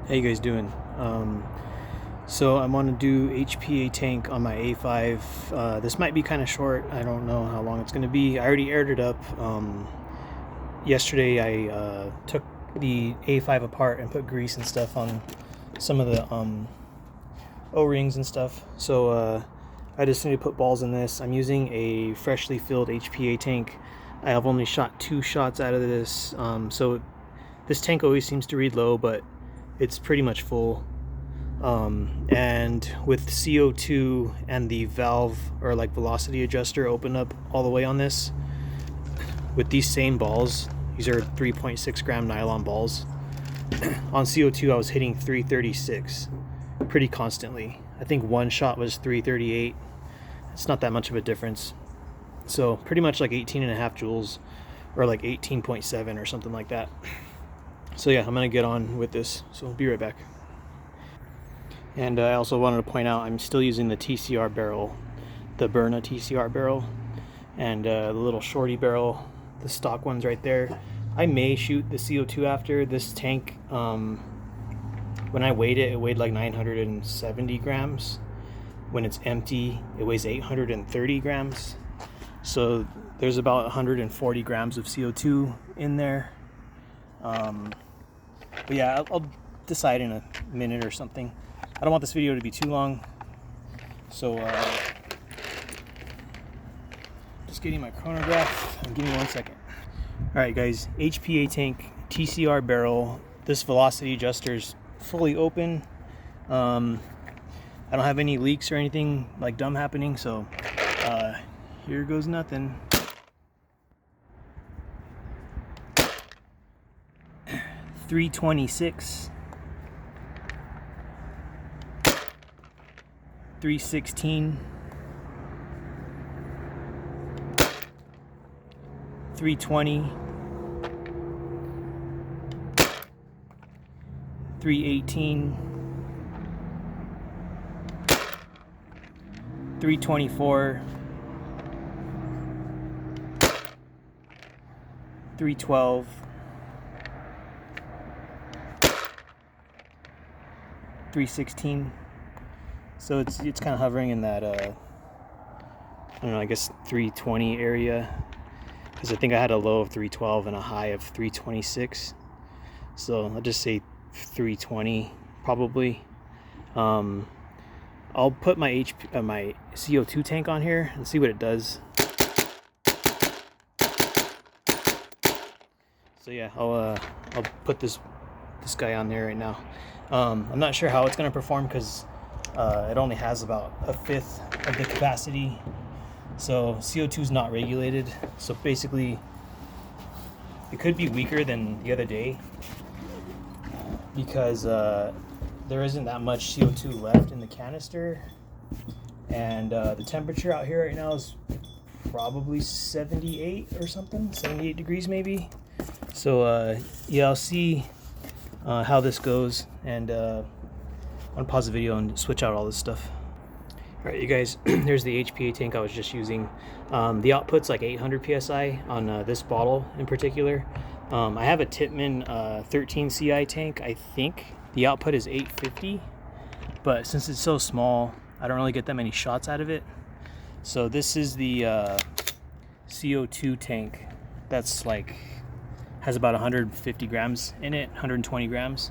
How you guys doing? So I'm on to do HPA tank on my A5. This might be kind of short. I don't know how long it's going to be. I already aired it up. Yesterday I took the A5 apart and put grease and stuff on some of the O-rings and stuff. So I just need to put balls in this. I'm using a freshly filled HPA tank. I have only shot 2 shots out of this. So this tank always seems to read low, but it's pretty much full. And with CO2 and the valve or like velocity adjuster open up all the way on this, with these same balls, these are 3.6 gram nylon balls. On CO2 I was hitting 336 pretty constantly. I think one shot was 338. It's not that much of a difference. So pretty much like 18.5 joules or like 18.7 or something like that. So yeah, I'm gonna get on with this, so I'll be right back. And I also wanted to point out I'm still using the TCR barrel, the Byrna TCR barrel, and the little shorty barrel, the stock ones right there. I may shoot the CO2 after. This tank, when I weighed it, it weighed like 970 grams. When it's empty, it weighs 830 grams. So there's about 140 grams of CO2 in there. But yeah, I'll decide in a minute or something. I don't want this video to be too long, so just getting my chronograph. Give me 1 second. All right, guys, HPA tank, TCR barrel. This velocity adjuster's fully open. I don't have any leaks or anything like dumb happening, so here goes nothing. 326, 316, 320, 318, 324, 312, 316. So it's kind of hovering in that I don't know, I guess 320 area, because I think I had a low of 312 and a high of 326. So I'll just say 320 probably. I'll put my my CO2 tank on here and see what it does. So yeah, I'll put this guy on there right now. I'm not sure how it's going to perform because it only has about 1/5 of the capacity. So CO2 is not regulated. So basically, it could be weaker than the other day because there isn't that much CO2 left in the canister, and the temperature out here right now is probably 78 or something, 78 degrees maybe. So yeah, I'll see how this goes, and I'm gonna pause the video and switch out all this stuff. All right, you guys, there's the HPA tank I was just using. The output's like 800 psi on this bottle in particular. I have a Tippmann 13 CI tank. I think the output is 850, but since it's so small, I don't really get that many shots out of it. So this is the CO2 tank that's like has about 150 grams in it, 120 grams.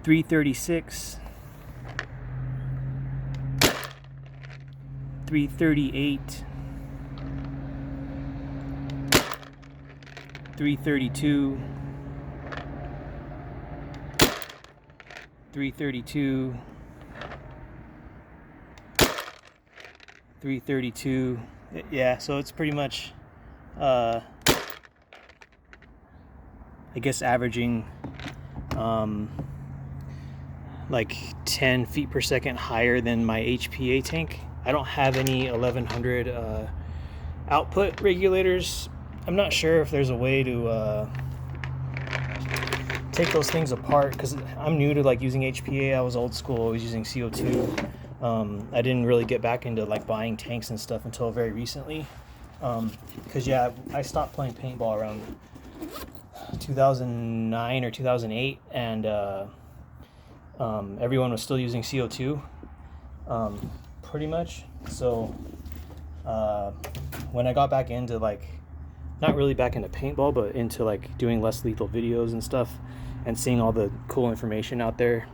336, 338, 332, 332, 332. Yeah, so it's pretty much I guess averaging like 10 feet per second higher than my HPA tank. I don't have any 1100 output regulators. I'm not sure if there's a way to take those things apart, because I'm new to like using HPA. I was old school, always using CO2. I didn't really get back into like buying tanks and stuff until very recently, because yeah, I stopped playing paintball around 2009 or 2008, and everyone was still using CO2, pretty much. So when I got back into, like, not really back into paintball, but into like doing less lethal videos and stuff, and seeing all the cool information out there,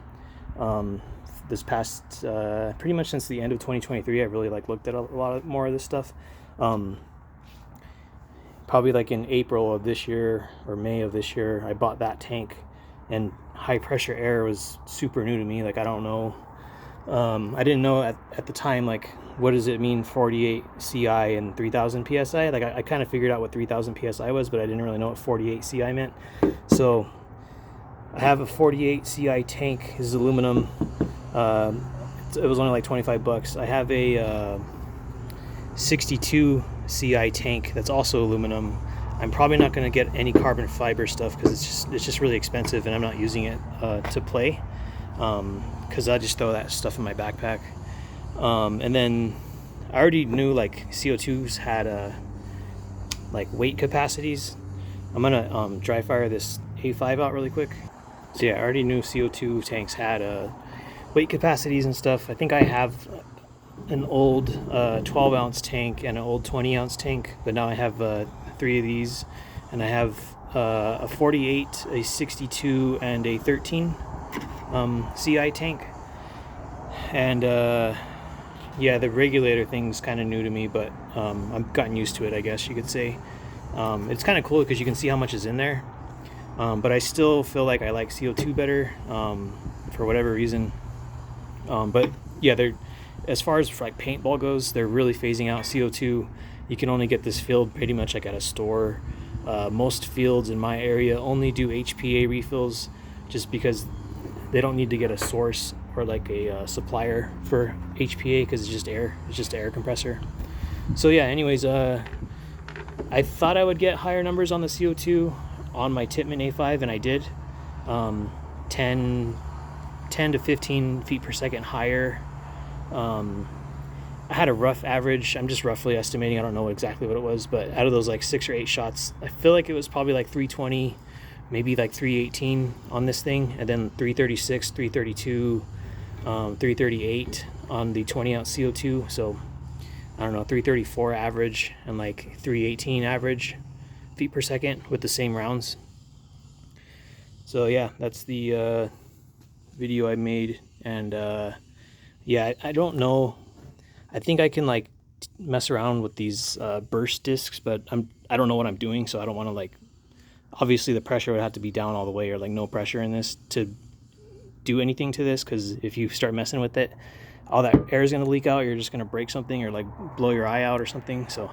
this past pretty much since the end of 2023, I really like looked at a lot more of this stuff. Probably like in April of this year or May of this year, I bought that tank, and high pressure air was super new to me. Like, I don't know, I didn't know at the time, like, what does it mean 48 CI and 3000 PSI? Like, I kind of figured out what 3000 PSI was, but I didn't really know what 48 CI meant. So I have a 48 CI tank. This is aluminum. It was only like $25. I have a 62 CI tank that's also aluminum. I'm probably not going to get any carbon fiber stuff because it's just really expensive, and I'm not using it to play, because I just throw that stuff in my backpack. And then I already knew like CO2s had like weight capacities. I'm gonna dry fire this A5 out really quick. So yeah, I already knew CO2 tanks had weight capacities and stuff. I think I have an old 12 ounce tank and an old 20 ounce tank, but now I have 3 of these, and I have a 48, a 62, and a 13 CI tank. And yeah, the regulator thing's kind of new to me, but I've gotten used to it, I guess you could say. It's kind of cool because you can see how much is in there, but I still feel like I like CO2 better, for whatever reason. But yeah, they're, as far as like paintball goes, they're really phasing out CO2. You can only get this filled pretty much like at a store. Most fields in my area only do HPA refills, just because they don't need to get a source or like a supplier for HPA, because it's just air compressor. So yeah, anyways, I thought I would get higher numbers on the CO2 on my Tippmann A5, and I did. 10 to 15 feet per second higher. I had a rough average. I'm just roughly estimating. I don't know exactly what it was, but out of those like 6 or 8 shots, I feel like it was probably like 320, maybe like 318 on this thing, and then 336, 332, 338 on the 20 ounce CO2. So I don't know, 334 average and like 318 average feet per second with the same rounds. So yeah, that's the video I made. And yeah, I don't know, I think I can like mess around with these burst discs, but I don't know what I'm doing, so I don't want to, like, obviously the pressure would have to be down all the way, or like no pressure in this to do anything to this, because if you start messing with it, all that air is going to leak out. You're just going to break something or like blow your eye out or something. So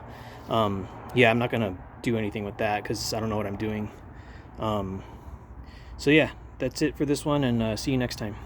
yeah, I'm not going to do anything with that because I don't know what I'm doing. So yeah, that's it for this one, and see you next time.